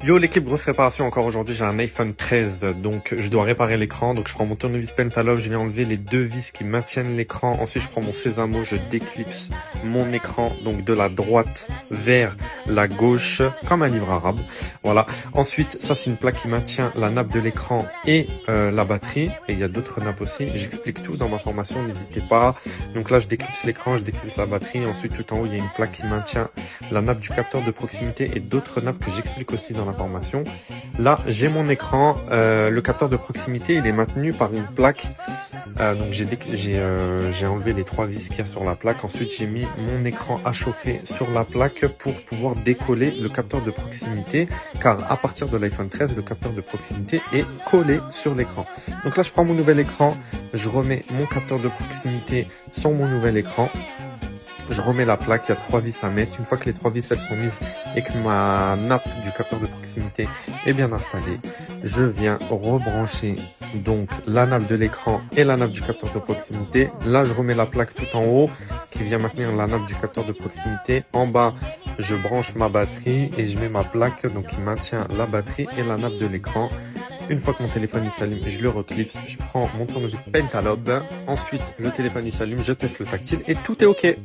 Yo l'équipe, grosse réparation encore aujourd'hui, j'ai un iPhone 13, donc je dois réparer l'écran, donc je prends mon tournevis Pentalove, je viens enlever les deux vis qui maintiennent l'écran, ensuite je prends mon sésamo, je déclipse mon écran, donc de la droite vers la gauche, comme un livre arabe, voilà. Ensuite, ça c'est une plaque qui maintient la nappe de l'écran et la batterie, et il y a d'autres nappes aussi, j'explique tout dans ma formation, n'hésitez pas. Donc là je déclipse l'écran, je déclipse la batterie, ensuite tout en haut il y a une plaque qui maintient la nappe du capteur de proximité et d'autres nappes que j'explique aussi dans information. Là, j'ai mon écran. Le capteur de proximité, il est maintenu par une plaque. Donc j'ai enlevé les trois vis qu'il y a sur la plaque. Ensuite, j'ai mis mon écran à chauffer sur la plaque pour pouvoir décoller le capteur de proximité. Car à partir de l'iPhone 13, le capteur de proximité est collé sur l'écran. Donc là, je prends mon nouvel écran. Je remets mon capteur de proximité sur mon nouvel écran. Je remets la plaque, il y a trois vis à mettre. Une fois que les trois vis elles sont mises et que ma nappe du capteur de proximité est bien installée, je viens rebrancher donc la nappe de l'écran et la nappe du capteur de proximité. Là, je remets la plaque tout en haut qui vient maintenir la nappe du capteur de proximité. En bas, je branche ma batterie et je mets ma plaque donc qui maintient la batterie et la nappe de l'écran. Une fois que mon téléphone il s'allume, je le reclipse, je prends mon tournevis Pentalove. Ensuite, le téléphone il s'allume, je teste le tactile et tout est OK.